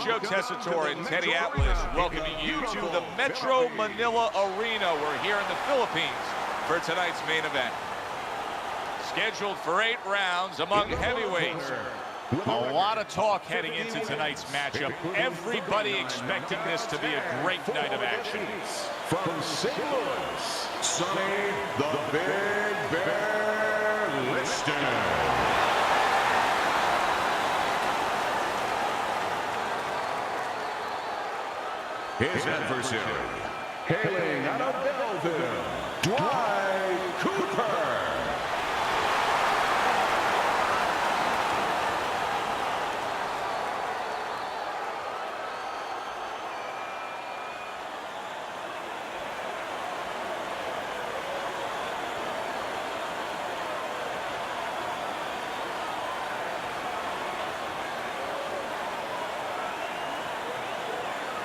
Joe Tessitore and Teddy Atlas welcoming you to the Metro Manila Arena. We're here in the Philippines for tonight's main event. Scheduled for 8 rounds among heavyweights. A lot of talk heading into tonight's matchup. Everybody expecting this to be a great night of action. From St. Louis, Sonny the Big Bear Liston. His adversary, hailing out of Belleville, Dwight Cooper.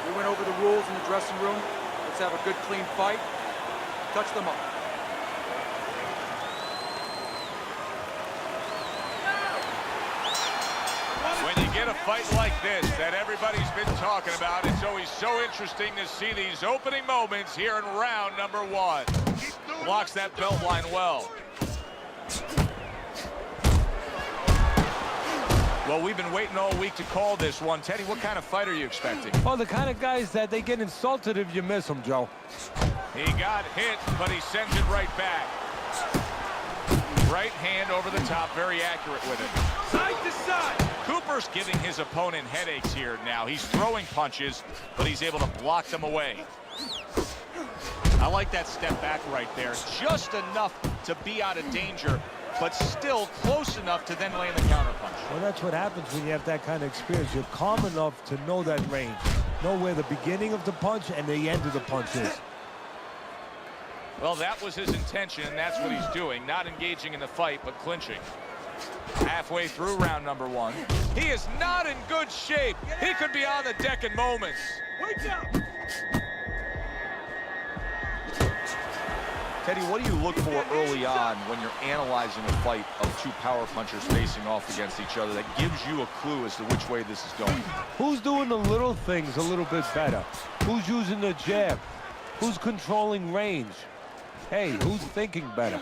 We went over the rules in the dressing room. Let's have a good, clean fight. Touch them up. When you get a fight like this that everybody's been talking about, it's always so interesting to see these opening moments here in round number 1. Blocks that belt line well. Well, we've been waiting all week to call this one. Teddy, what kind of fight are you expecting? Oh, the kind of guys that they get insulted if you miss them, Joe. He got hit, but he sends it right back. Right hand over the top, very accurate with it. Side to side. Cooper's giving his opponent headaches here now. He's throwing punches, but he's able to block them away. I like that step back right there. Just enough to be out of danger, but still close enough to then land the counterpunch. Well, that's what happens when you have that kind of experience. You're calm enough to know that range. Know where the beginning of the punch and the end of the punch is. Well, that was his intention, and that's what he's doing. Not engaging in the fight, but clinching. Halfway through round number 1. He is not in good shape. He could be on the deck in moments. Wake up. Teddy, what do you look for early on when you're analyzing a fight of 2 power punchers facing off against each other that gives you a clue as to which way this is going? Who's doing the little things a little bit better? Who's using the jab? Who's controlling range? Hey, who's thinking better?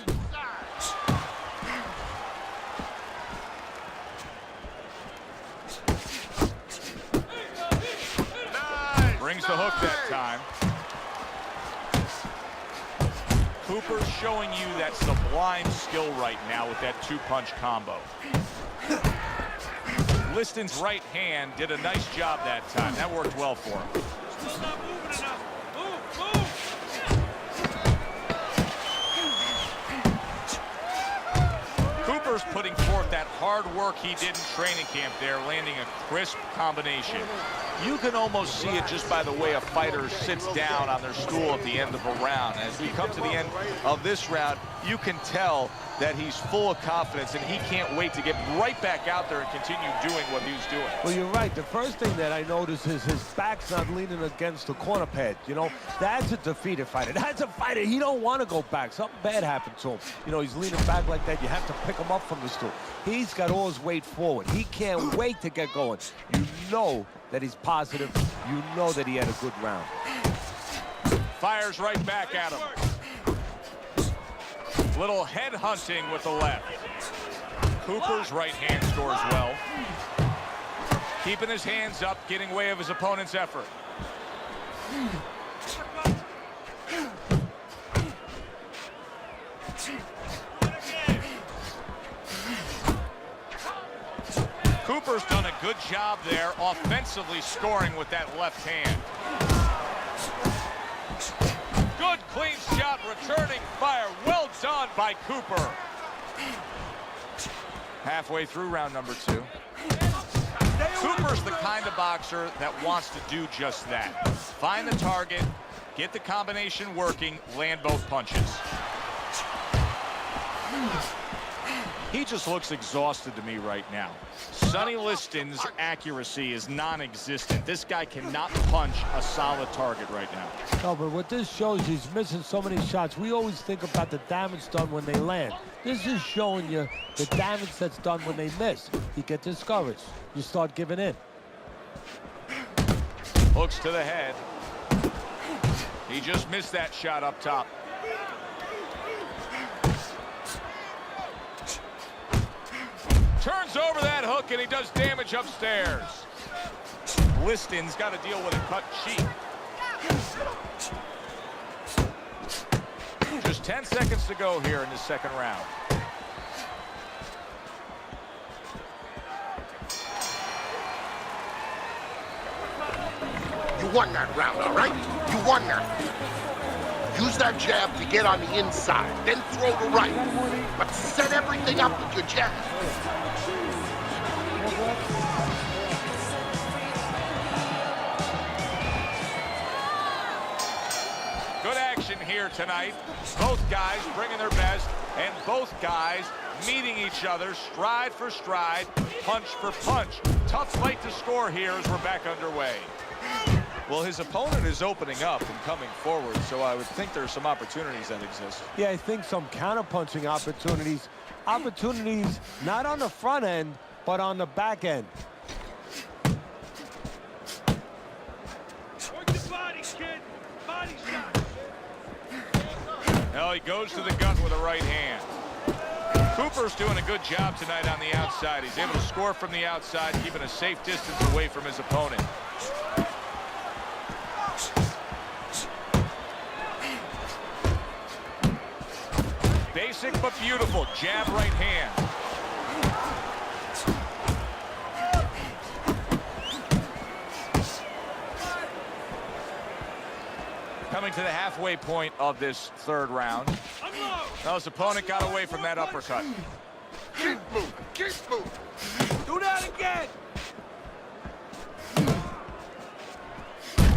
Brings the hook that time. Cooper's showing you that sublime skill right now with that 2-punch combo. Liston's right hand did a nice job that time. That worked well for him. Still not moving enough. Move. Cooper's putting forth that hard work he did in training camp there, landing a crisp combination. You can almost see it just by the way a fighter sits down on their stool at the end of a round. As we come to the end of this round, you can tell that he's full of confidence and he can't wait to get right back out there and continue doing what he's doing. Well, you're right. The first thing that I notice is his back's not leaning against the corner pad. You know, that's a defeated fighter. That's a fighter. He don't want to go back. Something bad happened to him. You know, he's leaning back like that. You have to pick him up from the stool. He's got all his weight forward. He can't wait to get going. You know that he's positive. You know that he had a good round. Fires right back at him. Little head hunting with the left. Cooper's right hand scores well. Keeping his hands up, getting way of his opponent's effort. Cooper's done a good job there, offensively scoring with that left hand. Good clean shot, returning fire. Well done by Cooper. Halfway through round number 2. Cooper's the kind of boxer that wants to do just that. Find the target, get the combination working, land both punches. He just looks exhausted to me right now. Sonny Liston's accuracy is non-existent. This guy cannot punch a solid target right now. No, but what this shows, he's missing so many shots. We always think about the damage done when they land. This is showing you the damage that's done when they miss. You get discouraged. You start giving in. Hooks to the head. He just missed that shot up top. Turns over that hook, and he does damage upstairs. Liston's got to deal with a cut cheek. Just 10 seconds to go here in the second round. You won that round, all right? You won that. Use that jab to get on the inside, then throw the right. But set everything up with your jab. Good action here tonight. Both guys bringing their best, and both guys meeting each other stride for stride, punch for punch. Tough fight to score here as we're back underway. Well, his opponent is opening up and coming forward, so I would think there's some opportunities that exist. Yeah, I think some counter-punching opportunities. Opportunities not on the front end, but on the back end. Work the body, kid. Body shot. Now he goes to the gut with a right hand. Cooper's doing a good job tonight on the outside. He's able to score from the outside, keeping a safe distance away from his opponent. Basic but beautiful. Jab right hand. Coming to the halfway point of this third round. Now his opponent got away from that uppercut. Keep moving, keep moving. Do that again.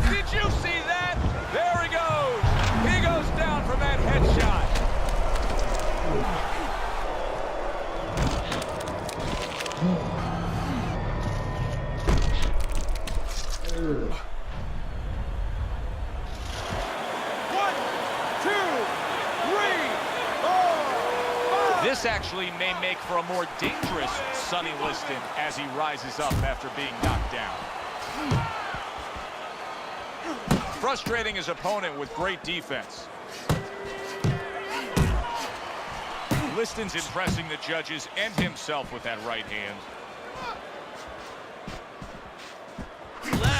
Did you see that? There he goes. He goes down from that headshot. This actually may make for a more dangerous Sonny Liston as he rises up after being knocked down. Frustrating his opponent with great defense. Liston's impressing the judges and himself with that right hand.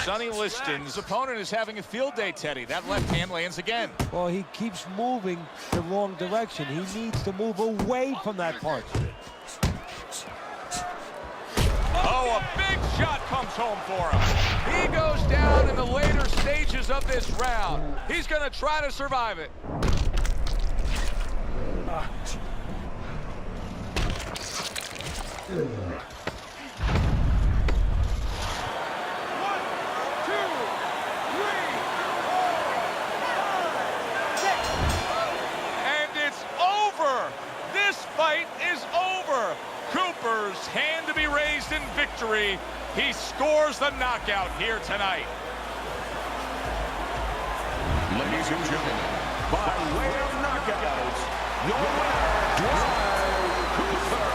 Sonny Liston's opponent is having a field day, Teddy. That left hand lands again. Well, he keeps moving the wrong direction. He needs to move away from that punch. Oh, a big shot comes home for him. He goes down in the later stages of this round. He's going to try to survive it. Fight is over. Cooper's hand to be raised in victory. He scores the knockout here tonight. Ladies and gentlemen, by way of knockout, your winner, Dwight Cooper.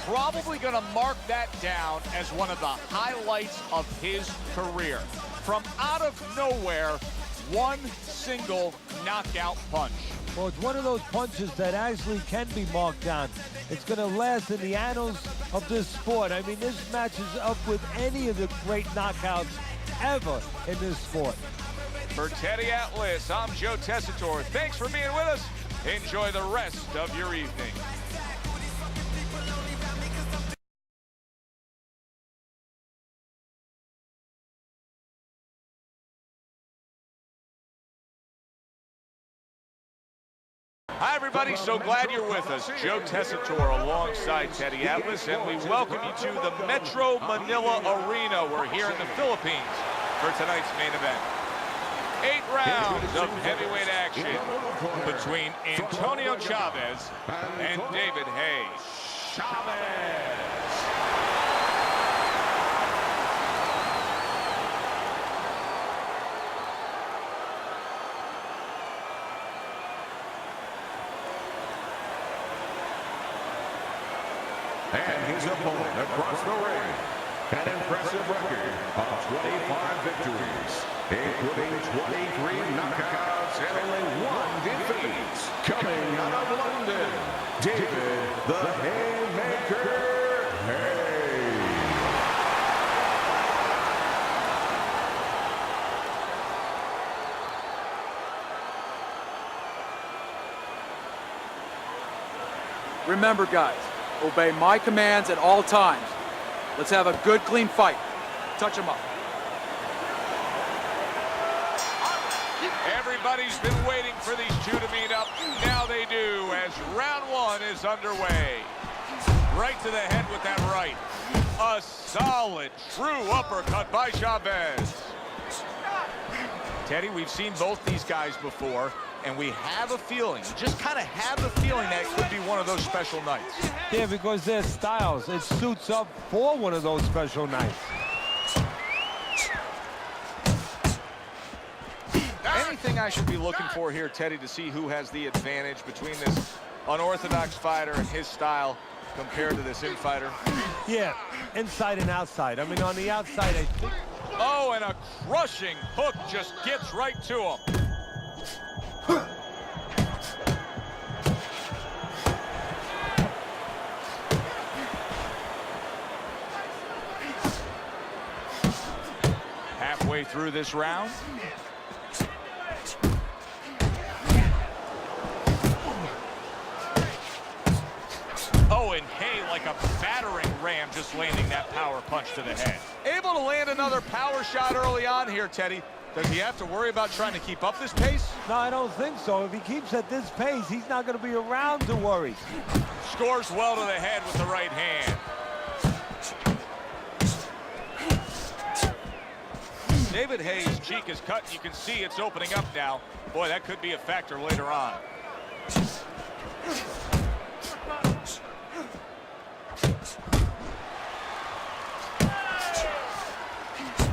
Probably going to mark that down as one of the highlights of his career. From out of nowhere, one single knockout punch. Well, it's one of those punches that actually can be marked down. It's going to last in the annals of this sport. I mean, this matches up with any of the great knockouts ever in this sport. For Teddy Atlas, I'm Joe Tessitore. Thanks for being with us. Enjoy the rest of your evening. Hi, everybody. So glad you're with us. Joe Tessitore alongside Teddy Atlas, and we welcome you to the Metro Manila Arena. We're here in the Philippines for tonight's main event. 8 rounds of heavyweight action between Antonio Chavez and David Haye. Chavez. And his opponent across the ring, an impressive record of 25 victories, including 23 knockouts and only 1 defeat. Coming out of London, David the Haymaker Hayes. Remember, guys, obey my commands at all times. Let's have a good, clean fight. Touch him up. Everybody's been waiting for these two to meet up. Now they do, as round 1 is underway. Right to the head with that right. A solid, true uppercut by Chavez. Teddy, we've seen both these guys before, and we have a feeling, just kind of have a feeling that it could be one of those special nights. Yeah, because their styles, it suits up for one of those special nights. Anything I should be looking for here, Teddy, to see who has the advantage between this unorthodox fighter and his style compared to this in-fighter? Yeah, inside and outside. I mean, on the outside, I think... Oh, and a crushing hook just gets right to him. Halfway through this round. Oh, and Hay like a battering ram just landing that power punch to the head. Able to land another power shot early on here, Teddy. Does he have to worry about trying to keep up this pace? No, I don't think so. If he keeps at this pace, he's not going to be around to worry. Scores well to the head with the right hand. David Hayes' cheek is cut. You can see it's opening up now. Boy, that could be a factor later on.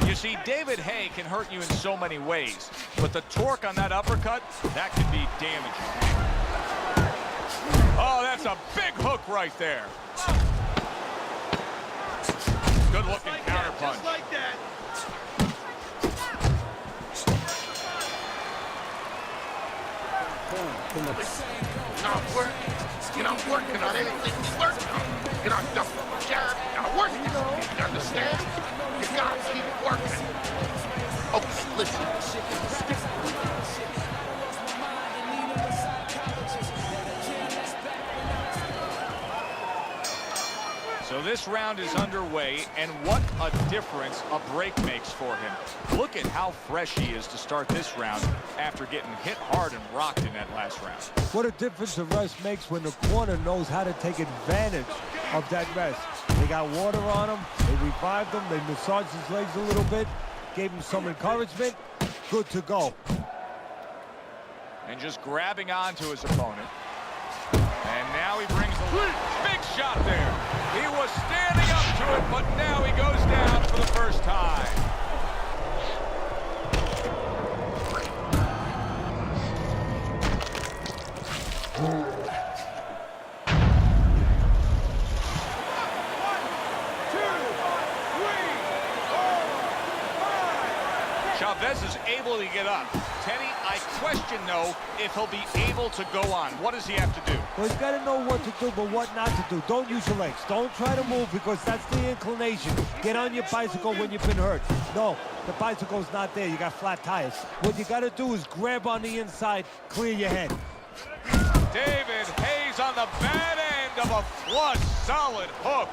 You see, David Hay can hurt you in so many ways, but the torque on that uppercut, that can be damaging. Oh, that's a big hook right there. Good looking counter punch. Just like that. You're not working on anything you working on. You're not just a jab, you're not working. You understand? You gotta keep working. Okay, listen. So this round is underway, and what a difference a break makes for him. Look at how fresh he is to start this round after getting hit hard and rocked in that last round. What a difference the rest makes when the corner knows how to take advantage of that rest. They got water on him, they revived him, they massaged his legs a little bit, gave him some encouragement, good to go. And just grabbing onto his opponent. And now he brings the big shot there. He was standing up to it, but now he goes down for the first time. Chavez is able to get up. Teddy, I question, though, if he'll be able to go on. What does he have to do? Well, he's got to know what to do, but what not to do. Don't use your legs. Don't try to move because that's the inclination. Get on your bicycle when you've been hurt. No, the bicycle's not there. You got flat tires. What you got to do is grab on the inside, clear your head. David Hayes on the bad end of a flush, solid hook.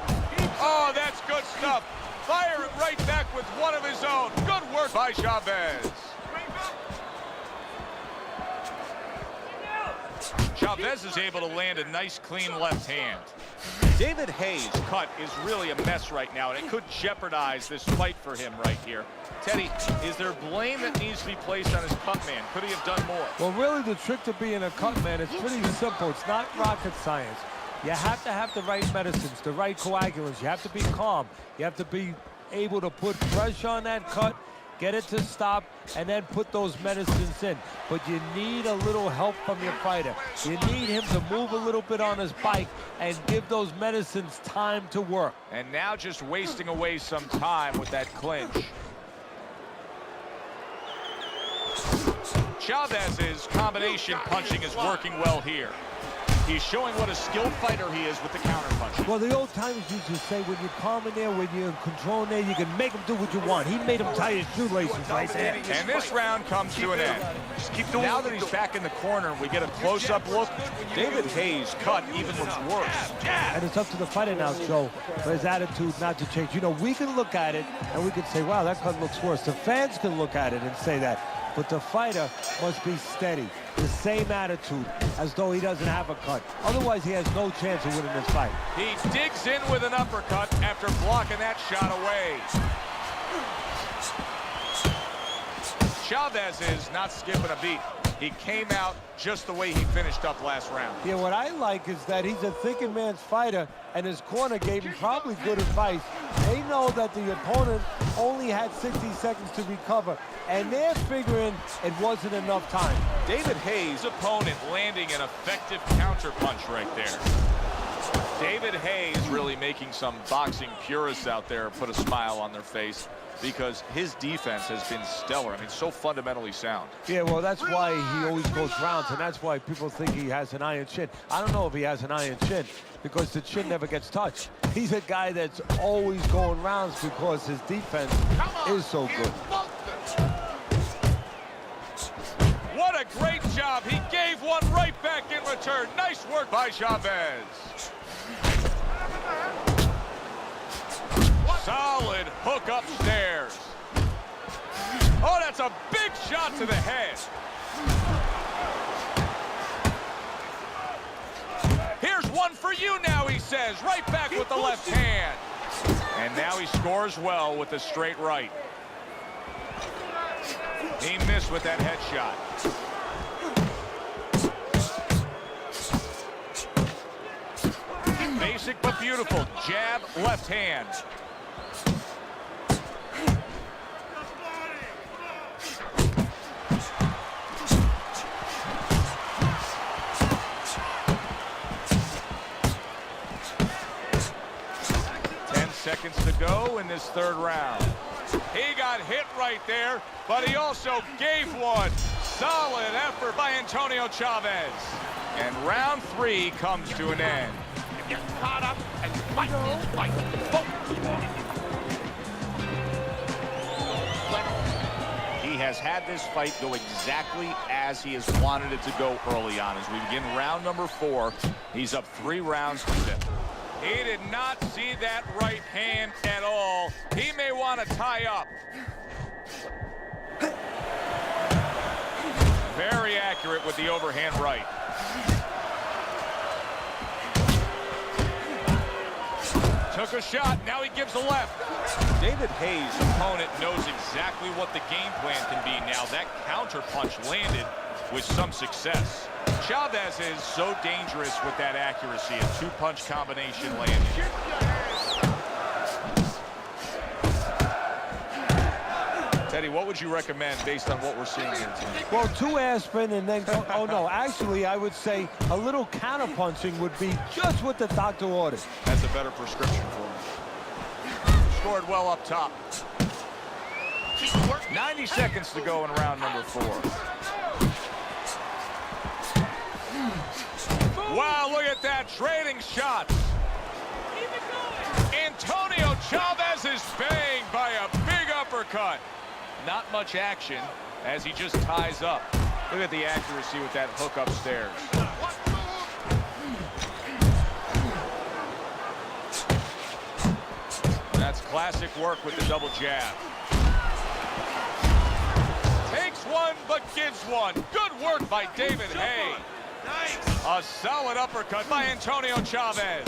Oh, that's good stuff. Fire it right back with one of his own. Good work by Chavez. Chavez is able to land a nice, clean left hand. David Hayes' cut is really a mess right now, and it could jeopardize this fight for him right here. Teddy, is there blame that needs to be placed on his cut man? Could he have done more? Well, really, the trick to being a cut man is pretty simple. It's not rocket science. You have to have the right medicines, the right coagulants. You have to be calm. You have to be able to put pressure on that cut get it to stop, and then put those medicines in. But you need a little help from your fighter. You need him to move a little bit on his bike and give those medicines time to work. And now just wasting away some time with that clinch. Chavez's combination punching is working well here. He's showing what a skilled fighter he is with the counter punch. Well, the old timers used to say, when you're calm in there, when you're in control in there, you can make him do what you want. He made him tie his shoelaces right there. And this round comes to an end. Now that he's back in the corner, we get a close-up look. David Haye's cut even looks worse. And it's up to the fighter now, Joe, for his attitude not to change. You know, we can look at it, and we can say, wow, that cut looks worse. The fans can look at it and say that. But the fighter must be steady, the same attitude, as though he doesn't have a cut. Otherwise, he has no chance of winning this fight. He digs in with an uppercut after blocking that shot away. Chavez is not skipping a beat. He came out just the way he finished up last round. Yeah, what I like is that he's a thinking man's fighter, and his corner gave him probably good advice. They know that the opponent only had 60 seconds to recover, and they're figuring it wasn't enough time. David Haye's opponent landing an effective counter punch right there. David Haye is really making some boxing purists out there put a smile on their face, because his defense has been stellar. I mean, so fundamentally sound. Yeah, well, that's why he always goes rounds, and that's why people think he has an iron chin. I don't know if he has an iron chin, because the chin never gets touched. He's a guy that's always going rounds because his defense is so good. What a great job. He gave one right back in return. Nice work by Chavez. Solid hook upstairs. Oh, that's a big shot to the head. Here's one for you now, he says. Right back with the left hand. And now he scores well with the straight right. He missed with that headshot. Basic but beautiful. Jab, left hand. Seconds to go in this third round. He got hit right there, but he also gave one. Solid effort by Antonio Chavez. And round 3 comes to an end. If you're caught up and fight this fight, He has had this fight go exactly as he has wanted it to go early on. As we begin round number 4, he's up 3 rounds to 0. He did not see that right hand at all. He may want to tie up. Very accurate with the overhand right. Took a shot, now he gives a left. David Haye's opponent knows exactly what the game plan can be now. That counter punch landed with some success. Chavez is so dangerous with that accuracy, a 2-punch combination landing. Teddy, what would you recommend based on what we're seeing here tonight? Well, 2 aspirin and then go, oh no, actually I would say a little counter punching would be just what the doctor ordered. That's a better prescription for him. Scored well up top. 90 seconds to go in round number 4. Wow, look at that, trading shots. Antonio Chavez is banged by a big uppercut. Not much action as he just ties up. Look at the accuracy with that hook upstairs. That's classic work with the double jab. Takes one, but gives one. Good work by David Haye. A solid uppercut by Antonio Chavez.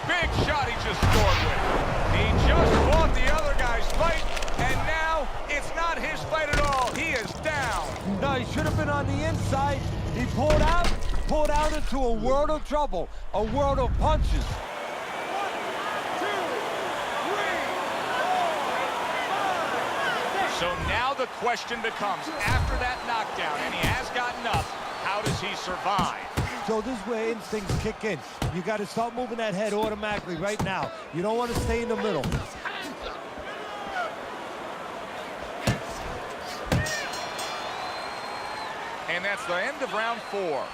Big shot he just scored with. He just fought the other guy's fight, and now it's not his fight at all. He is down. No, he should have been on the inside. He pulled out into a world of trouble, a world of punches. So now the question becomes, after that knockdown, and he has gotten up, how does he survive? So this is where instincts kick in. You got to start moving that head automatically right now. You don't want to stay in the middle. And that's the end of round 4.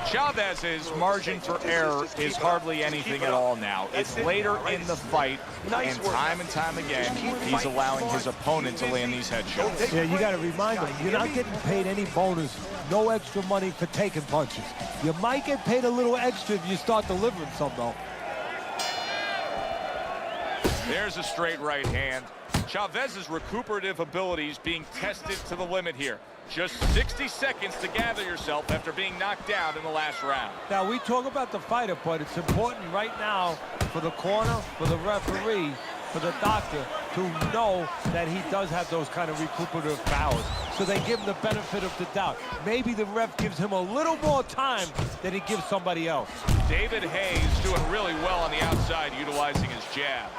Chavez's margin for error is hardly anything at all now. It's later in the fight, and time again, he's allowing his opponent to land these head shots. Yeah, you got to remind him, you're not getting paid any bonus, no extra money for taking punches. You might get paid a little extra if you start delivering some, though. There's a straight right hand. Chavez's recuperative abilities being tested to the limit here. Just 60 seconds to gather yourself after being knocked down in the last round. Now, we talk about the fighter, but it's important right now for the corner, for the referee, for the doctor to know that he does have those kind of recuperative powers. So they give him the benefit of the doubt. Maybe the ref gives him a little more time than he gives somebody else. David Hayes doing really well on the outside, utilizing his jab.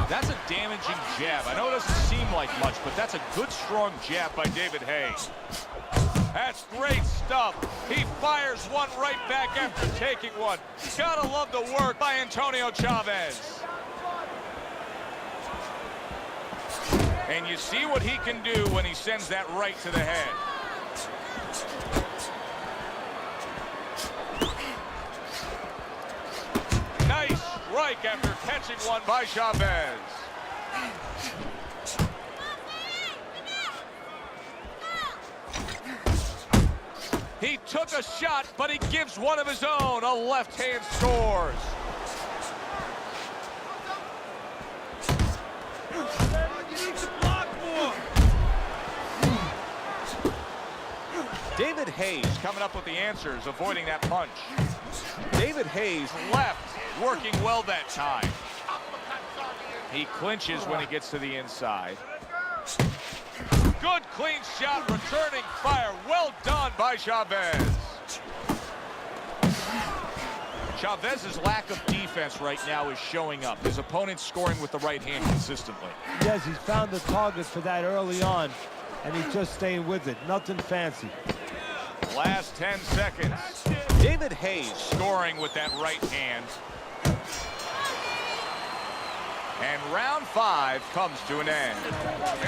That's a damaging jab. I know it doesn't seem like much, but that's a good, strong jab by David Hayes. That's great stuff. He fires one right back after taking one. Gotta love the work by Antonio Chavez. And you see what he can do when he sends that right to the head. Nice strike after catching one by Chavez. He took a shot, but he gives one of his own. A left hand scores. You need to block more. David Hayes coming up with the answers, avoiding that punch. David Hayes left, working well that time. He clinches when he gets to the inside. Good clean shot, returning fire. Well done by Chavez. Chavez's lack of defense right now is showing up. His opponent's scoring with the right hand consistently. Yes, he's found the target for that early on, and he's just staying with it. Nothing fancy. Last 10 seconds. David Hayes scoring with that right hand. And round 5 comes to an end.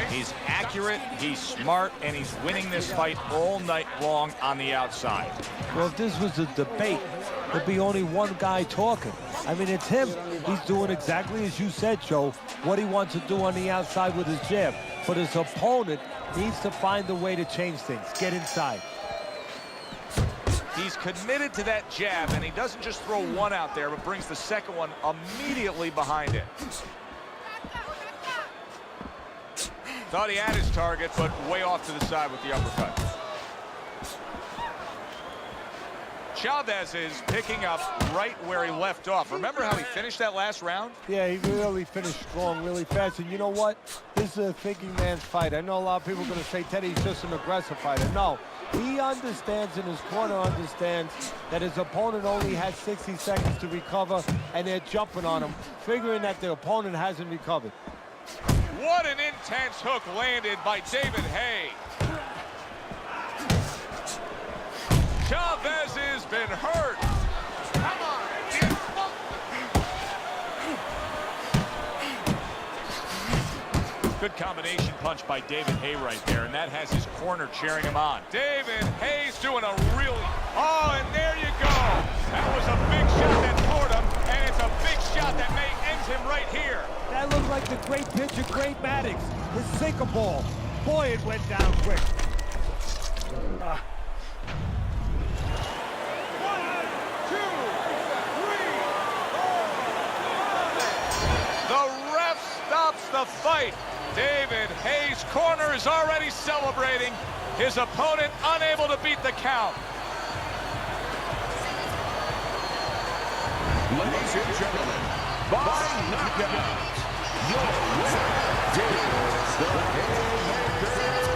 He's accurate, he's smart, and he's winning this fight all night long on the outside. Well, if this was a debate, there'd be only one guy talking. I mean, it's him. He's doing exactly as you said, Joe, what he wants to do on the outside with his jab. But his opponent needs to find a way to change things, get inside. He's committed to that jab, and he doesn't just throw one out there, but brings the second one immediately behind it. Thought he had his target, but way off to the side with the uppercut. Chavez is picking up right where he left off. Remember how he finished that last round? Yeah, he really finished strong, really fast. And you know what? This is a thinking man's fight. I know a lot of people are going to say Teddy's just an aggressive fighter. No, he understands, and his corner understands that his opponent only has 60 seconds to recover, and they're jumping on him, figuring that the opponent hasn't recovered. What an intense hook landed by David Hayes. Chavez has been hurt. Come on, Good combination punch by David Hayes right there, and that has his corner cheering him on. David Hayes doing a really... Oh, and there you go. That was a big shot that floored him, and it's a big shot that may end him right here. That looked like the great pitcher, Great Maddox, his sinker ball. Boy, it went down quick. The ref stops the fight. David Hayes' corner is already celebrating. His opponent unable to beat the count. Ladies and gentlemen, by knockout, your winner, David the Haymaker Hayes.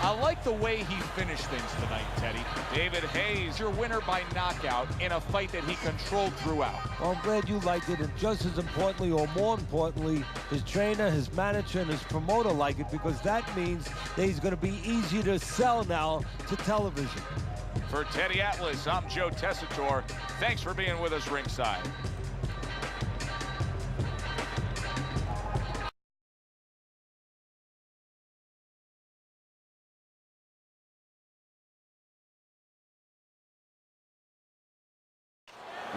I like the way he finished things tonight, Teddy. David Hayes, your winner by knockout in a fight that he controlled throughout. Well, I'm glad you liked it, and just as importantly, or more importantly, his trainer, his manager, and his promoter like it, because that means that he's going to be easier to sell now to television. For Teddy Atlas, I'm Joe Tessitore. Thanks for being with us ringside.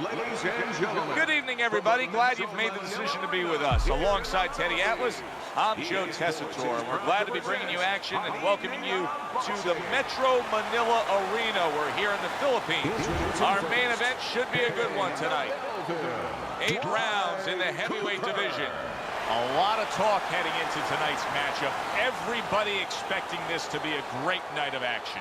Ladies and gentlemen. Good evening, everybody. Glad you've made the decision to be with us. Alongside Teddy Atlas, I'm Joe Tessitore. We're glad to be bringing you action and welcoming you to the Metro Manila Arena. We're here in the Philippines. Our main event should be a good one tonight. 8 rounds in the heavyweight division. A lot of talk heading into tonight's matchup. Everybody expecting this to be a great night of action.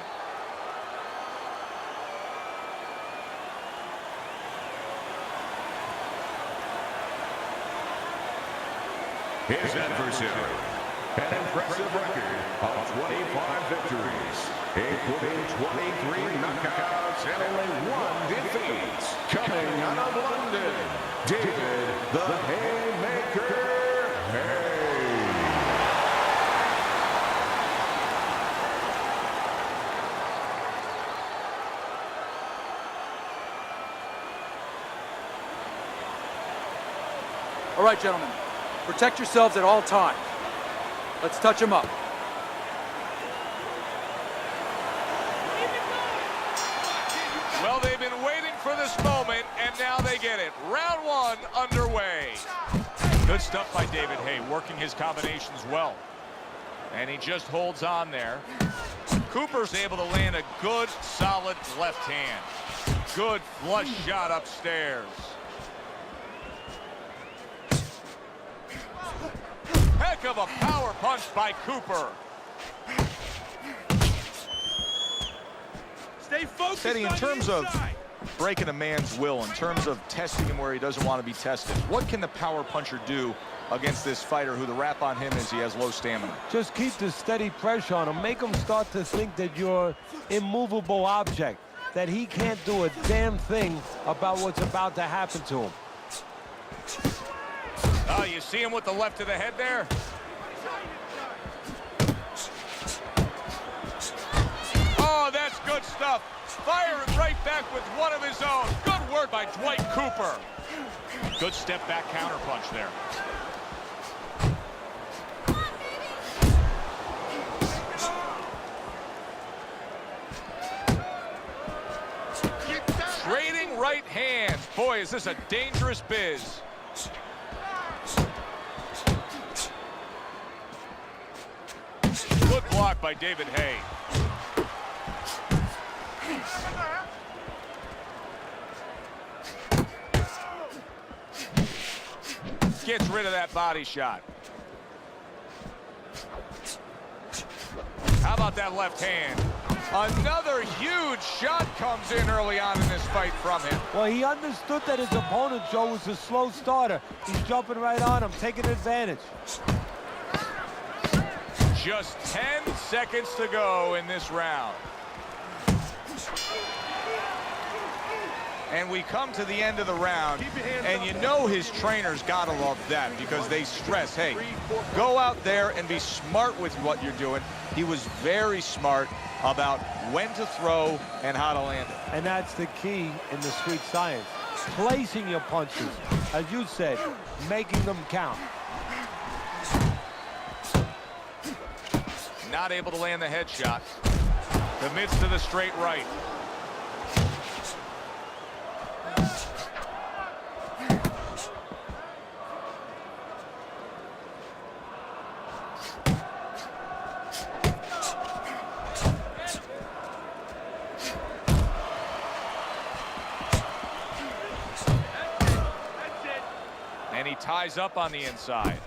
His adversary, an impressive record of 25 victories, including 23 knockouts and only 1 defeat. Coming out of London, David the Haymaker Hayes. All right, gentlemen. Protect yourselves at all times. Let's touch them up. Well, they've been waiting for this moment, and now they get it. Round 1 underway. Good stuff by David Hay, working his combinations well. And he just holds on there. Cooper's able to land a good, solid left hand. Good flush shot upstairs. Heck of a power punch by Cooper. Stay focused. Teddy, in on the terms of inside. breaking a man's will, in terms of testing him where he doesn't want to be tested, what can the power puncher do against this fighter who the rap on him is he has low stamina? Just keep the steady pressure on him. Make him start to think that you're immovable object, that he can't do a damn thing about what's about to happen to him. Oh, you see him with the left of the head there? Oh, that's good stuff. Firing right back with one of his own. Good work by Dwight Cooper. Good step back counter punch there. Trading right hands. Boy, is this a dangerous biz. Good block by David Hay. Gets rid of that body shot. How about that left hand? Another huge shot comes in early on in this fight from him. Well, he understood that his opponent, Joe, was a slow starter. He's jumping right on him, taking advantage. Just 10 seconds to go in this round. And we come to the end of the round, and you know his trainers gotta love that because they stress, hey, go out there and be smart with what you're doing. He was very smart about when to throw and how to land it. And that's the key in the street science. Placing your punches, as you said, making them count. Not able to land the headshot. Commits to the straight right. And he ties up on the inside.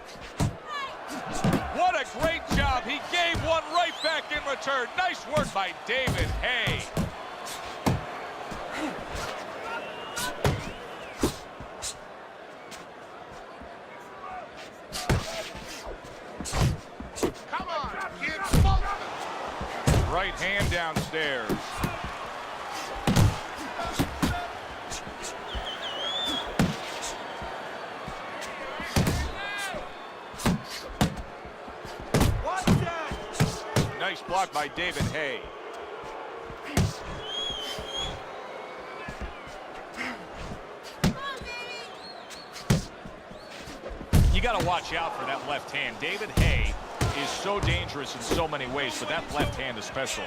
What a great job. He gave one right back in return. Nice work by David Hay. Come on, kid. Smoke them. Right by David Haye. You got to watch out for that left hand. David Haye is so dangerous in so many ways, but that left hand especially.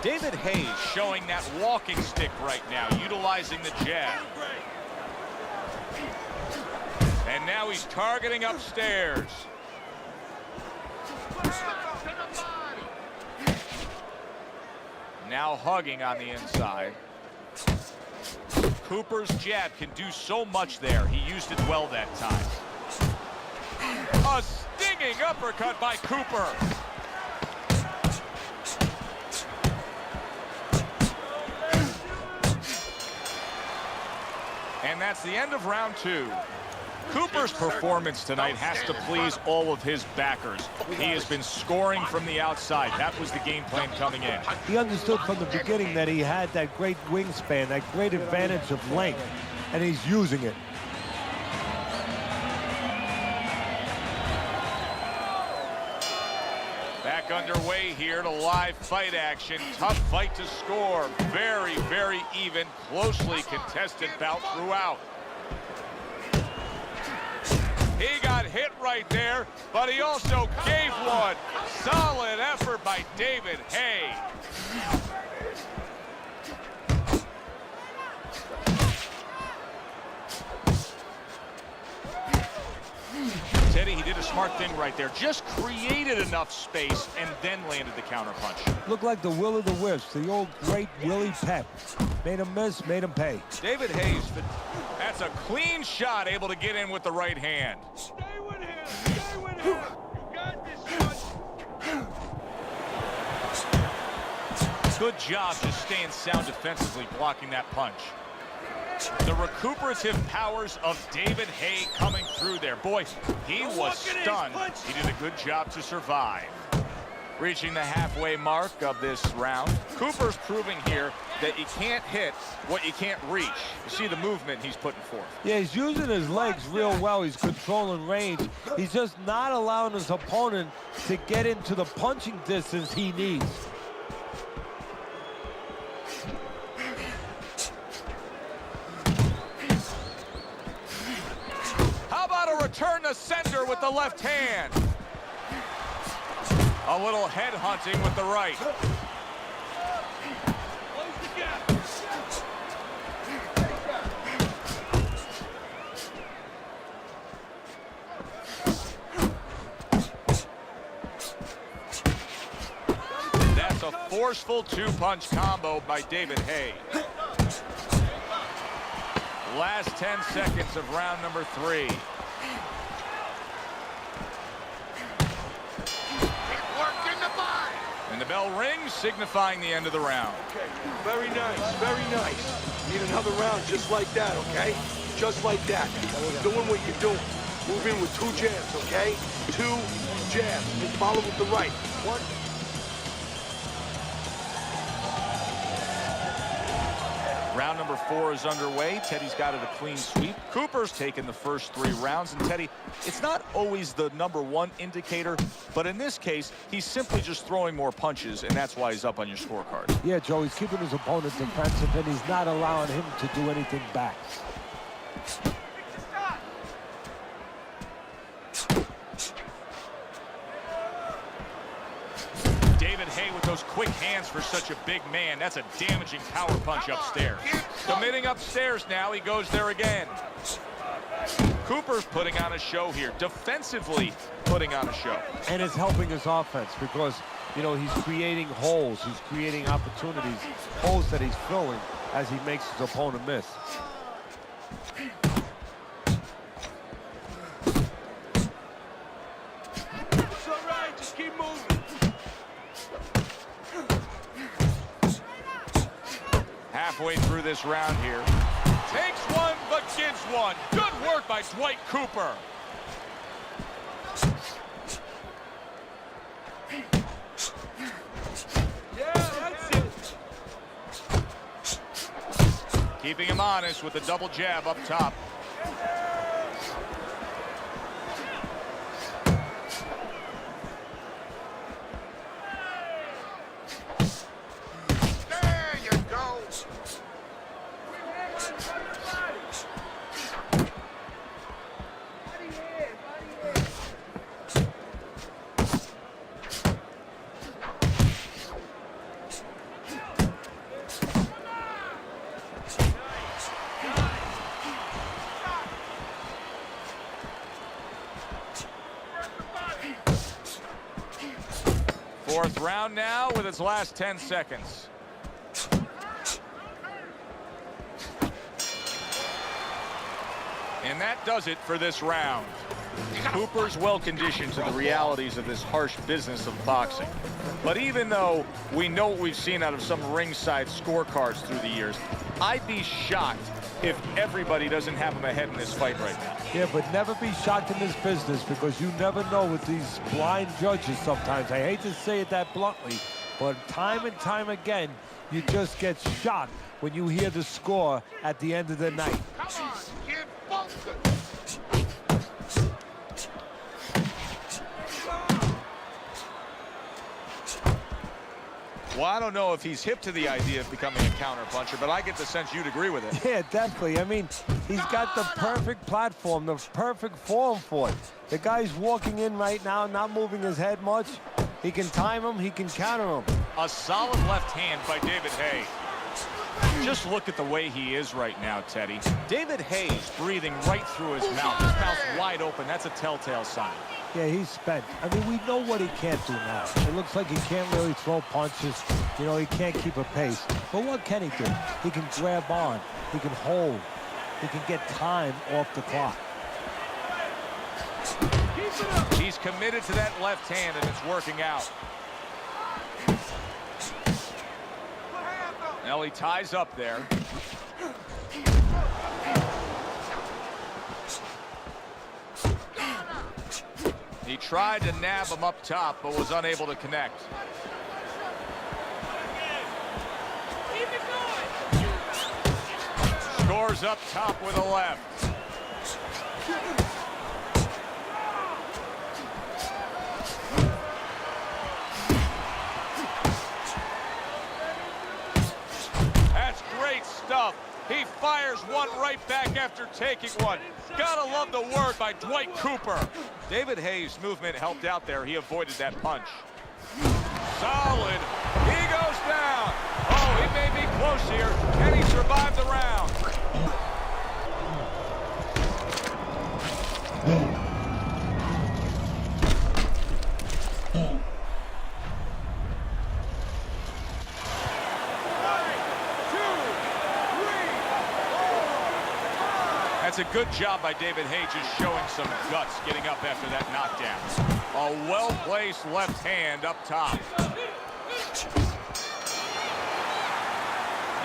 David Haye showing that walking stick right now, utilizing the jab. And now he's targeting upstairs. Now hugging on the inside. Cooper's jab can do so much there. He used it well that time. A stinging uppercut by Cooper. And that's the end of round 2. Cooper's performance tonight has to please all of his backers. He has been scoring from the outside. That was the game plan coming in. He understood from the beginning that he had that great wingspan, that great advantage of length, and he's using it. Back underway here to live fight action. Tough fight to score. Very, very even, closely contested bout throughout. He got hit right there, but he also gave one. Solid effort by David Haye. Teddy, he did a smart thing right there. Just created enough space and then landed the counterpunch. Looked like the will of the wisps, the old great Willie Pep. Made him miss, made him pay. David Haye, that's a clean shot, able to get in with the right hand. Stay with him. Stay with him. You got this one. Good job just staying sound defensively, blocking that punch. The recuperative powers of David Haye coming through there. Boy, he was stunned. He did a good job to survive. Reaching the halfway mark of this round. Cooper's proving here that you can't hit what you can't reach. You see the movement he's putting forth. Yeah, he's using his legs real well. He's controlling range. He's just not allowing his opponent to get into the punching distance he needs. How about a return to sender with the left hand? A little head hunting with the right. Close the gap. That's a forceful two-punch combo by David Haye. Last 10 seconds of round number 3. And the bell rings, signifying the end of the round. Okay, very nice, very nice. Need another round just like that, okay? Just like that. Doing what you're doing. Move in with 2 jabs, okay? 2 jabs. And follow with the right. 1. Round number 4 is underway. Teddy's got it a clean sweep. Cooper's taken the first 3 rounds. And Teddy, it's not always the #1 indicator, but in this case, he's simply just throwing more punches, and that's why he's up on your scorecard. Yeah, Joe, he's keeping his opponent defensive, and he's not allowing him to do anything back. David Haye with those quick hands for such a big man. That's a damaging power punch upstairs. Committing upstairs now. He goes there again. Cooper's putting on a show here. Defensively putting on a show. And it's helping his offense because, you know, he's creating holes. He's creating opportunities, holes that he's filling as he makes his opponent miss. It's all right. Just keep moving. Halfway through this round here. Takes one, but gives one. Good work by Dwight Cooper. Yeah, that's it. Keeping him honest with a double jab up top. Fourth round now with its last 10 seconds. And that does it for this round. Cooper's well conditioned to the realities of this harsh business of boxing. But even though we know what we've seen out of some ringside scorecards through the years, I'd be shocked if everybody doesn't have him ahead in this fight right now. Yeah, but never be shocked in this business, because you never know with these blind judges sometimes. I hate to say it that bluntly, but time and time again, you just get shocked when you hear the score at the end of the night. Come on, kid, focus. Well, I don't know if he's hip to the idea of becoming a counter-puncher, but I get the sense you'd agree with it. Yeah, definitely. I mean, he's got the perfect platform, the perfect form for it. The guy's walking in right now, not moving his head much. He can time him, he can counter him. A solid left hand by David Haye. Just look at the way he is right now, Teddy. David Haye's breathing right through his mouth. His mouth's wide open. That's a telltale sign. Yeah, he's spent. I mean, we know what he can't do now. It looks like he can't really throw punches. You know, he can't keep a pace. But what can he do? He can grab on. He can hold. He can get time off the clock. He's committed to that left hand, and it's working out. Now he ties up there. He tried to nab him up top, but was unable to connect. Scores up top with a left. That's great stuff. He fires one right back after taking one. Gotta love the word by Dwight Cooper. David Haye's movement helped out there. He avoided that punch. Solid. He goes down. Oh, he may be close here. Can he survive the round? That's a good job by David Haye, just showing some guts getting up after that knockdown. A well-placed left hand up top.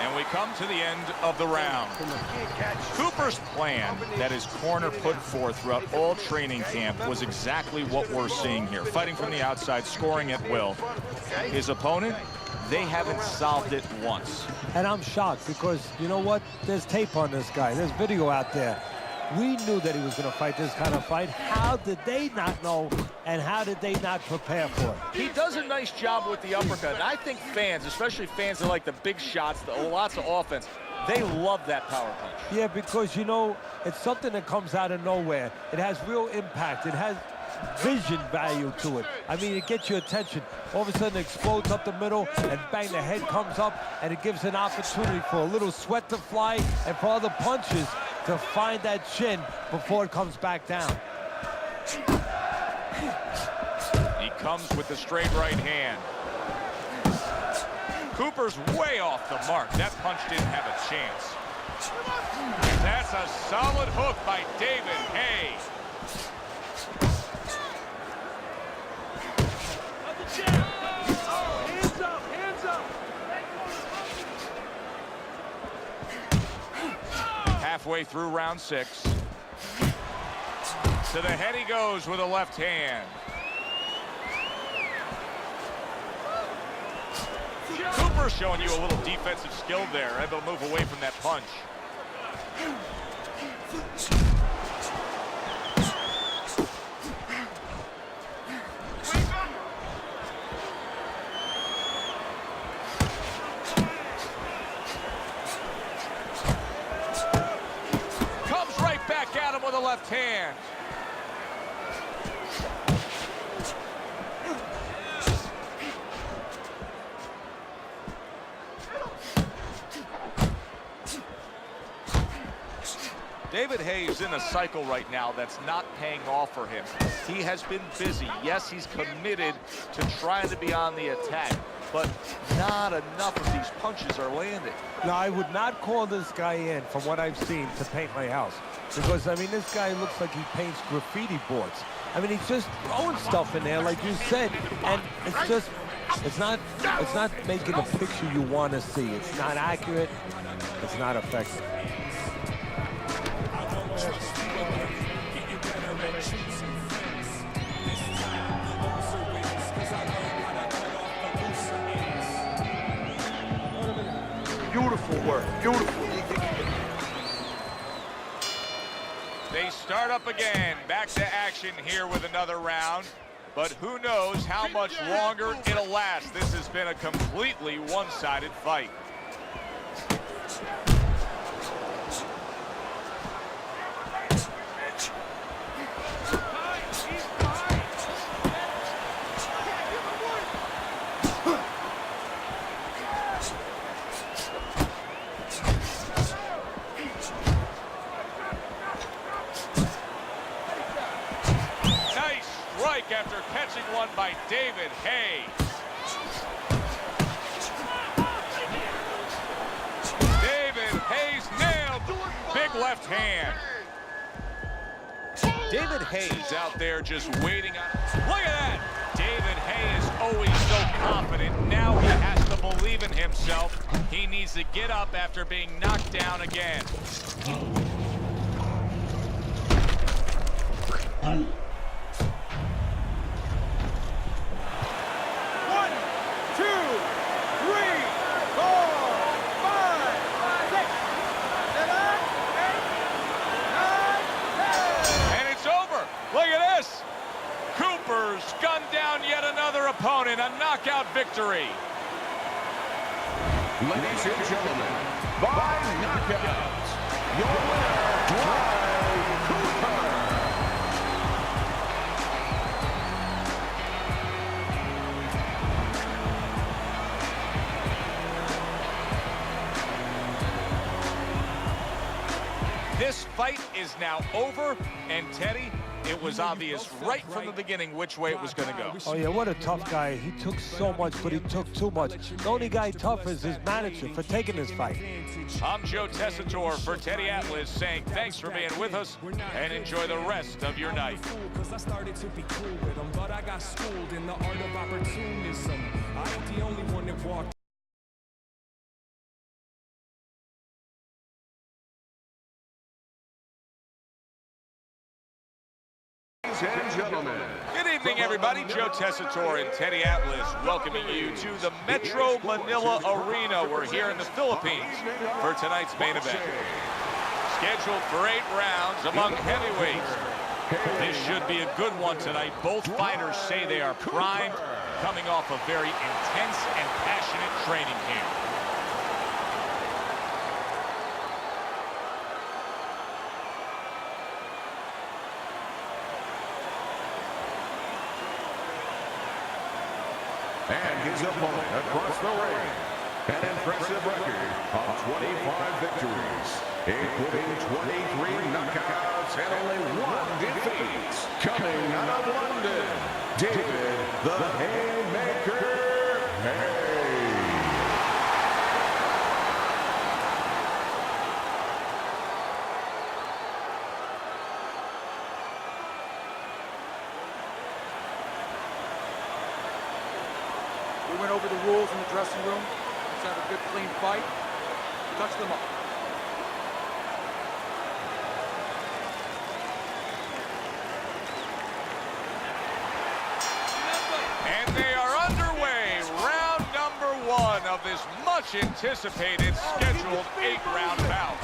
And we come to the end of the round. Cooper's plan that his corner put forth throughout all training camp was exactly what we're seeing here. Fighting from the outside, scoring at will. His opponent, they haven't solved it once. And I'm shocked because, you know what? There's tape on this guy. There's video out there. We knew that he was going to fight this kind of fight. How did they not know, and how did they not prepare for it? He does a nice job with the uppercut. And I think fans, especially fans that like the big shots, lots of offense, they love that power punch. Yeah, because, you know, it's something that comes out of nowhere. It has real impact. It has vision value to it. I mean, it gets your attention. All of a sudden it explodes up the middle, and bang, the head comes up, and it gives an opportunity for a little sweat to fly and for other punches to find that chin before it comes back down. He comes with the straight right hand. Cooper's way off the mark. That punch didn't have a chance. That's a solid hook by David Haye. Hands up, hands up. Halfway through round 6. To the head he goes with a left hand. Cooper showing you a little defensive skill there, able to move away from that punch. Comes right back at him with a left hand. David Haye's in a cycle right now that's not paying off for him. He has been busy. Yes, he's committed to trying to be on the attack, but not enough of these punches are landing. No, I would not call this guy in, from what I've seen, to paint my house. Because, I mean, this guy looks like he paints graffiti boards. I mean, he's just throwing stuff in there, like you said, and it's just, it's not making the picture you want to see. It's not accurate. It's not effective. Beautiful work, beautiful. They start up again. Back to action here with another round. But who knows how much longer it'll last. This has been a completely one-sided fight. After catching one by David Haye. David Haye's nailed. Big left hand. David Haye's out there just waiting on. Look at that. David Haye is always so confident. Now he has to believe in himself. He needs to get up after being knocked down again. Gunned down yet another opponent, a knockout victory. Ladies and gentlemen, by knockout, your winner, Dwight Cooper. This fight is now over, and Teddy, it was obvious right from the beginning which way it was going to go. Oh, yeah, what a tough guy. He took so much, but he took too much. The only guy tough is his manager for taking this fight. I'm Joe Tessitore for Teddy Atlas saying thanks for being with us and enjoy the rest of your night. Because I started to be cool with him, but I got schooled in the art of opportunism. I ain't the only one that walked. And gentlemen. Good evening, everybody. Joe Tessitore and Teddy Atlas welcoming you to the Metro Manila Arena. We're here in the Philippines for tonight's main event. Scheduled for 8 rounds among heavyweights. This should be a good one tonight. Both fighters say they are primed, coming off a very intense and passionate training camp. And his opponent across the ring, an impressive record of 25 victories, including 23 knockouts and only 1 defeat. Coming out of London, David the Haymaker Haye. We went over the rules in the dressing room. Let's have a good, clean fight. Touch them up. And they are underway. Round number 1 of this much anticipated scheduled 8-round bout.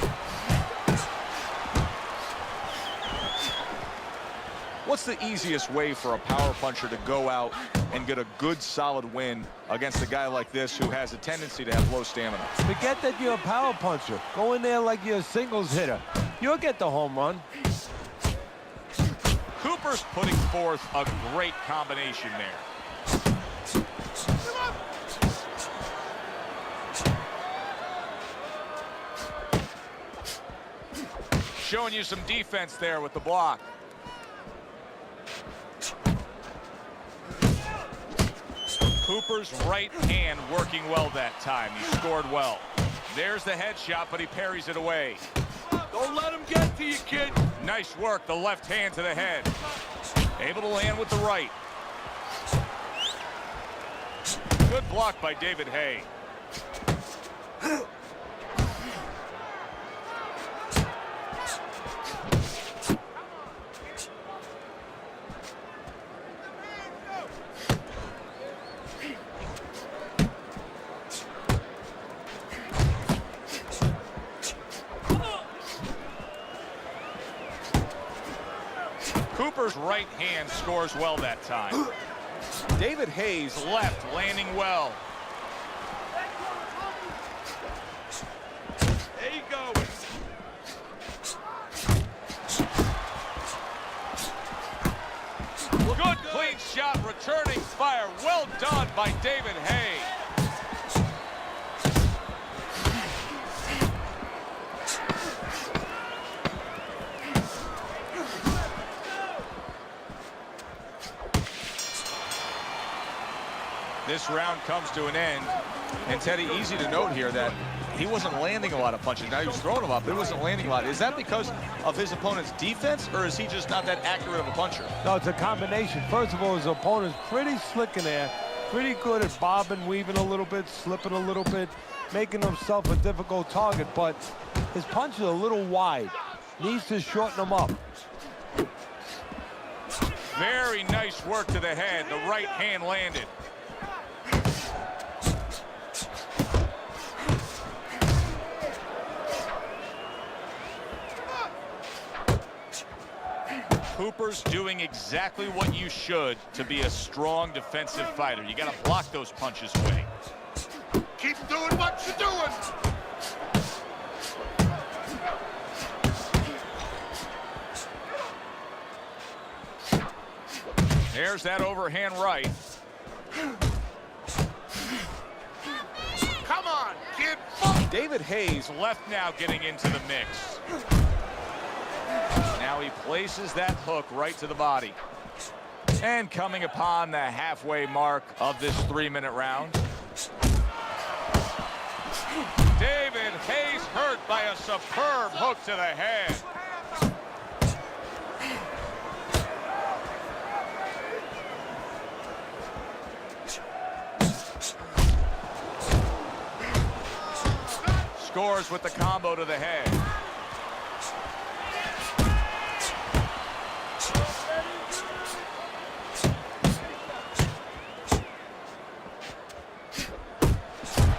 What's the easiest way for a power puncher to go out and get a good, solid win against a guy like this who has a tendency to have low stamina? Forget that you're a power puncher. Go in there like you're a singles hitter. You'll get the home run. Cooper's putting forth a great combination there. showing you some defense there with the block. Cooper's right hand working well that time. He scored well. There's the headshot, but he parries it away. Don't let him get to you, kid. Nice work, the left hand to the head. Able to land with the right. Good block by David Haye. Cooper's right hand scores well that time. David Haye's left landing well. There you go. Good clean shot, returning fire. Well done by David Haye. This round comes to an end. And Teddy, easy to note here that he wasn't landing a lot of punches. Now he was throwing them up, but he wasn't landing a lot. Is that because of his opponent's defense, or is he just not that accurate of a puncher? No, it's a combination. First of all, his opponent's pretty slick in there, pretty good at bobbing, weaving a little bit, slipping a little bit, making himself a difficult target, but his punch is a little wide. Needs to shorten them up. Very nice work to the head. The right hand landed. Cooper's doing exactly what you should to be a strong defensive fighter. You got to block those punches away. Keep doing what you're doing. There's that overhand right. Come on, kid. David Haye's left now getting into the mix. Now he places that hook right to the body. And coming upon the halfway mark of this 3-minute round. David Haye's hurt by a superb hook to the head. Scores with the combo to the head.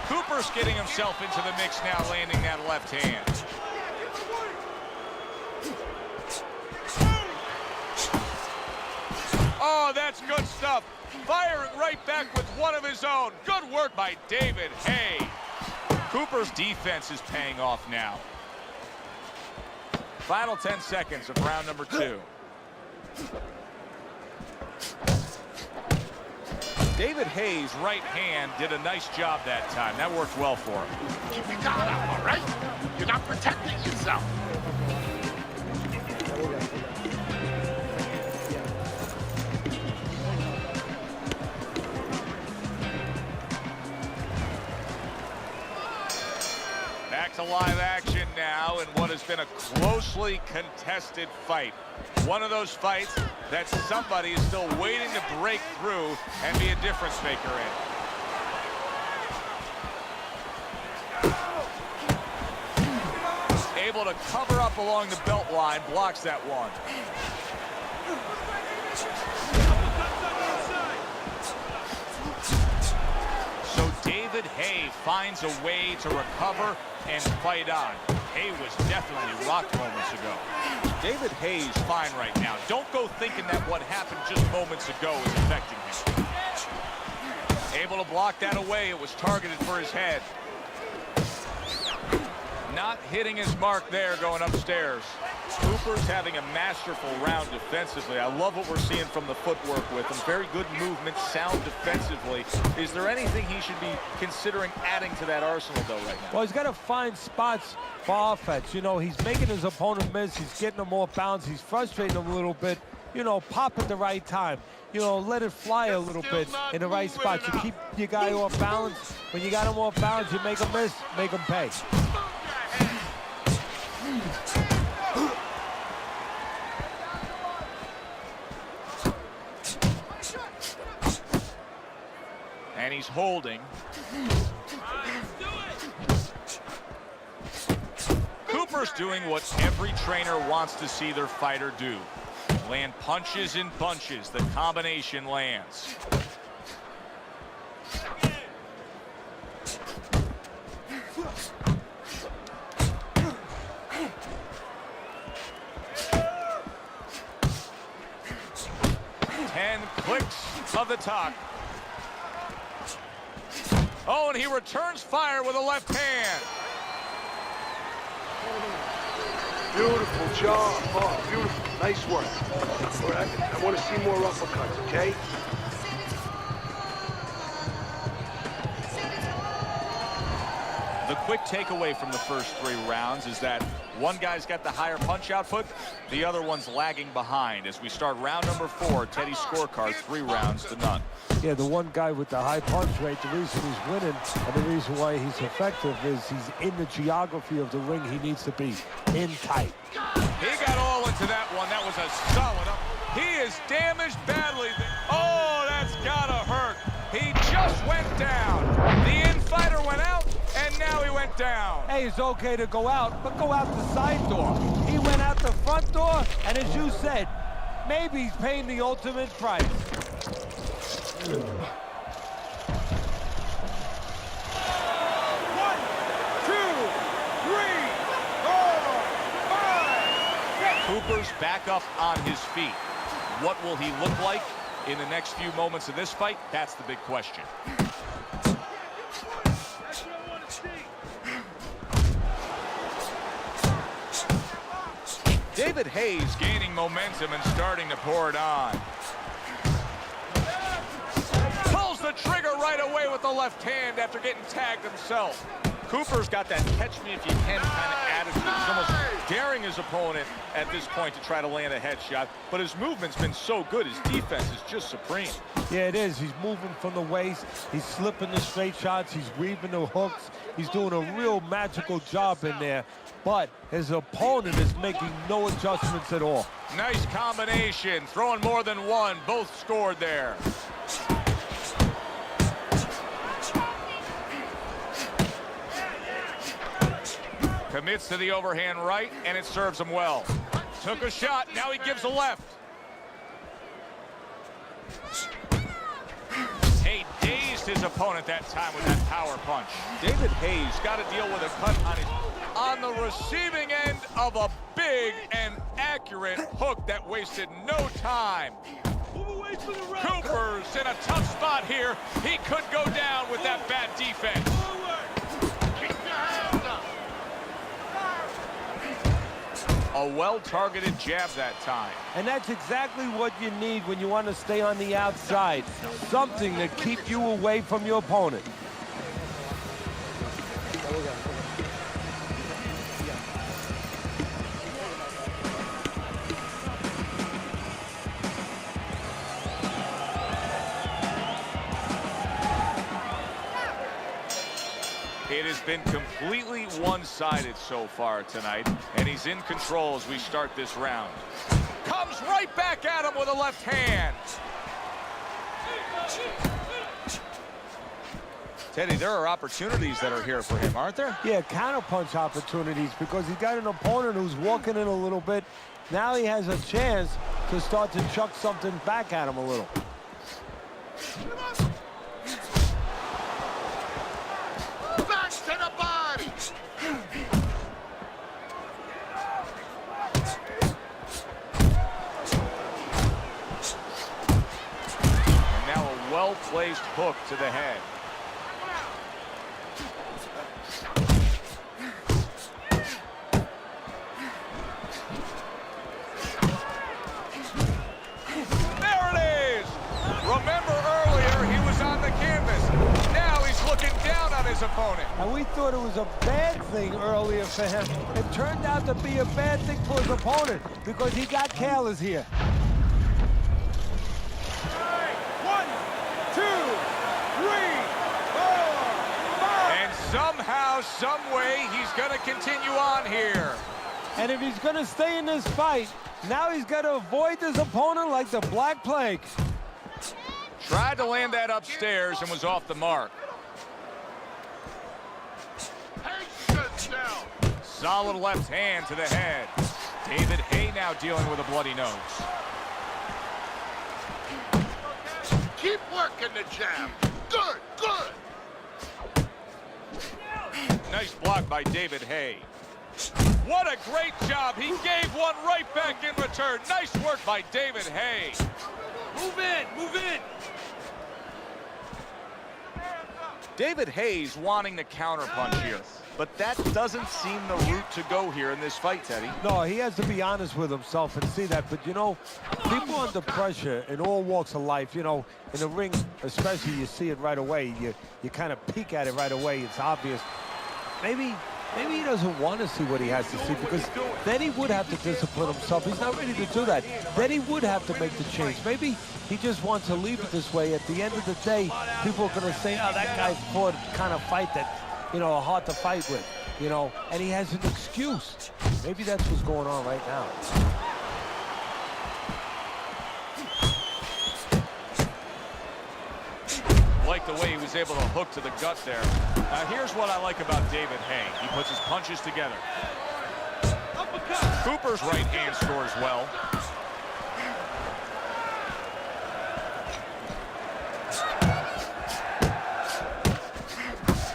Cooper's getting himself into the mix now, landing that left hand. Oh, that's good stuff. Firing right back with one of his own. Good work by David Haye. Cooper's defense is paying off now. Final 10 seconds of round number 2. David Haye's right hand did a nice job that time. That worked well for him. Keep your guard up, all right? You're not protecting yourself. Back to live action now in what has been a closely contested fight. One of those fights that somebody is still waiting to break through and be a difference maker in. Able to cover up along the belt line, blocks that one. So David Haye finds a way to recover and fight on. Haye was definitely rocked moments ago. David Haye's fine right now. Don't go thinking that what happened just moments ago is affecting him. Able to block that away. It was targeted for his head. Not hitting his mark there going upstairs. Cooper's having a masterful round defensively. I love what we're seeing from the footwork with him. Very good movement, sound defensively. Is there anything he should be considering adding to that arsenal, though, right now? Well, he's got to find spots for offense. You know, he's making his opponent miss. He's getting him off balance. He's frustrating him a little bit. You know, pop at the right time. You know, let it fly a little bit in the right spot. You keep your guy off balance. When you got him off balance, you make him miss, make him pay. And he's holding. Cooper's doing what every trainer wants to see their fighter do. Land punches in bunches. The combination lands. Ten clicks of the talk. Oh, and he returns fire with a left hand. Beautiful job. Oh, beautiful. Nice work. All right, I want to see more uppercuts, okay? The quick takeaway from the first 3 rounds is that one guy's got the higher punch output, the other one's lagging behind. As we start round number 4, Teddy's scorecard 3 rounds to none. Yeah, the one guy with the high punch rate, the reason he's winning and the reason why he's effective is he's in the geography of the ring he needs to be, in tight. He got all into that one. That was a solid up. He is damaged badly. Oh, that's gotta hurt. He just went down. The in-fighter went out, and now he went down. Hey, it's okay to go out, but go out the side door. He went out the front door, and as you said, maybe he's paying the ultimate price. 1, 2, 3, 4, 5. Cooper's back up on his feet. What will he look like in the next few moments of this fight? That's the big question. That's what I want to see. David Hayes gaining momentum and starting to pour it on. Pulls the trigger right away with the left hand after getting tagged himself. Cooper's got that catch-me-if-you-can kind of attitude. He's almost daring his opponent at this point to try to land a headshot, but his movement's been so good. His defense is just supreme. Yeah, it is. He's moving from the waist. He's slipping the straight shots. He's weaving the hooks. He's doing a real magical job in there, but his opponent is making no adjustments at all. Nice combination, throwing more than one. Both scored there. Commits to the overhand right, and it serves him well. Took a shot, now he gives a left. Hey, dazed his opponent that time with that power punch. David Hayes got to deal with a cut on the receiving end of a big and accurate hook that wasted no time. Cooper's in a tough spot here. He could go down with that bad defense. A well-targeted jab that time. And that's exactly what you need when you want to stay on the outside. Something to keep you away from your opponent. It has been completely one-sided so far tonight, and he's in control as we start this round. Comes right back at him with a left hand. Teddy, there are opportunities that are here for him, aren't there? Yeah, counterpunch opportunities because he's got an opponent who's walking in a little bit. Now he has a chance to start to chuck something back at him a little. Back to the body. And now a well-placed hook to the head. opponent. And we thought it was a bad thing earlier for him. It turned out to be a bad thing for his opponent because he got careless here. 1, 2, 3, 4, 5. And somehow, some way, he's going to continue on here. And if he's going to stay in this fight, now he's got to avoid his opponent like the Black Plague. Tried to land that upstairs and was off the mark. Patience now. Solid left hand to the head. David Haye now dealing with a bloody nose. Keep working the jab. Good, good. Nice block by David Haye. What a great job. He gave one right back in return. Nice work by David Haye. Move in, move in. David Haye's wanting to counterpunch here, but that doesn't seem the route to go here in this fight, Teddy. No, he has to be honest with himself and see that. But, you know, people under pressure in all walks of life, you know, in the ring especially, you see it right away. You kind of peek at it right away. It's obvious. Maybe he doesn't want to see what he has to see, because then he would have to discipline himself. He's not ready to do that. Then he would have to make the change. Maybe he just wants to leave it this way. At the end of the day, people are going to say, oh, that guy's fought a kind of fight that, you know, hard to fight with, you know, and he has an excuse. Maybe that's what's going on right now. Like the way he was able to hook to the gut there. Here's what I like about David Haye. He puts his punches together. Cooper's right hand scores well.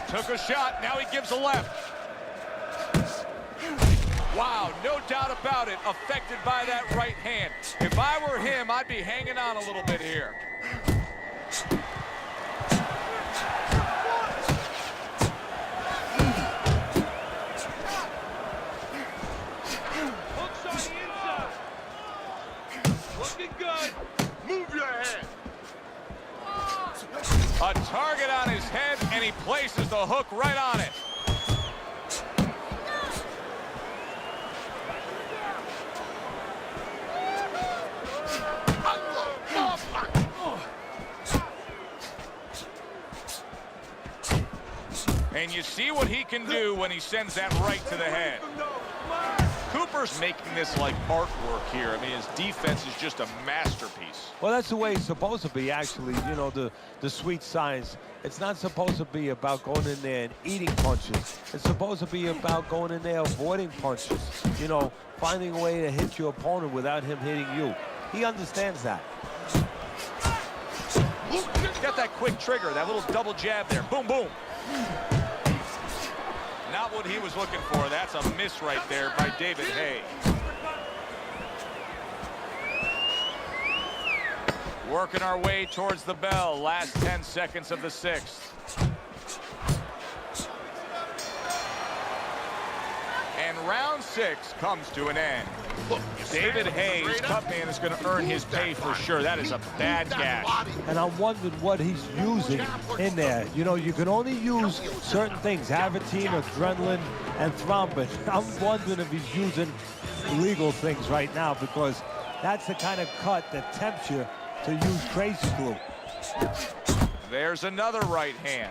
Took a shot, now he gives a left. Wow, no doubt about it, affected by that right hand. If I were him, I'd be hanging on a little bit here. Hooks on the inside. Looking good. Move your head. A target on his head, and he places the hook right on it. And you see what he can do when he sends that right to the head. Cooper's making this like artwork here. I mean, his defense is just a masterpiece. Well, that's the way it's supposed to be, actually. You know, the sweet science. It's not supposed to be about going in there and eating punches. It's supposed to be about going in there avoiding punches. You know, finding a way to hit your opponent without him hitting you. He understands that. Got that quick trigger, that little double jab there. Boom, boom. Not what he was looking for. That's a miss right there by David Haye. Working our way towards the bell. Last 10 seconds of the sixth. And round 6 comes to an end. David Haye's cut man is going to earn his pay for sure. That is a bad gash. And I'm wondering what he's using in there. You know, you can only use certain things, Havertine, adrenaline, and thrombin. I'm wondering if he's using illegal things right now, because that's the kind of cut that tempts you to use crazy glue. There's another right hand.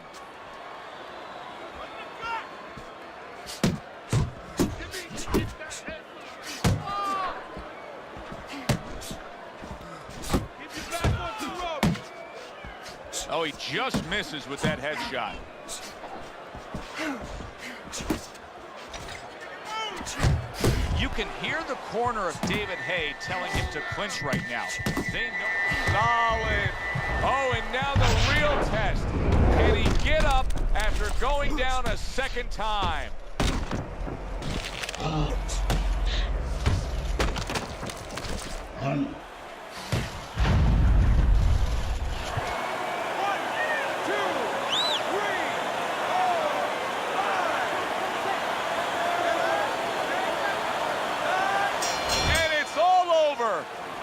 Oh, he just misses with that headshot. You can hear the corner of David Haye telling him to clinch right now. They know. Solid. Oh, and now the real test. Can he get up after going down a second time?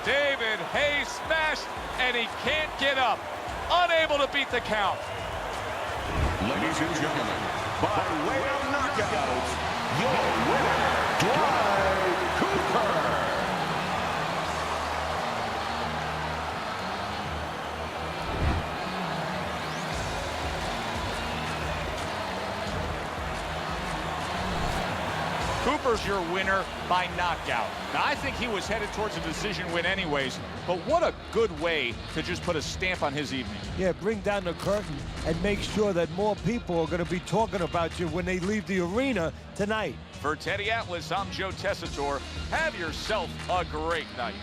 David Haye smashed, and he can't get up. Unable to beat the count. Ladies and gentlemen, by way of knockout, your winner, Dwight Cooper. Cooper's your winner by knockout. Now, I think he was headed towards a decision win anyways, but what a good way to just put a stamp on his evening. Yeah, bring down the curtain and make sure that more people are going to be talking about you when they leave the arena tonight. For Teddy Atlas, I'm Joe Tessitore. Have yourself a great night.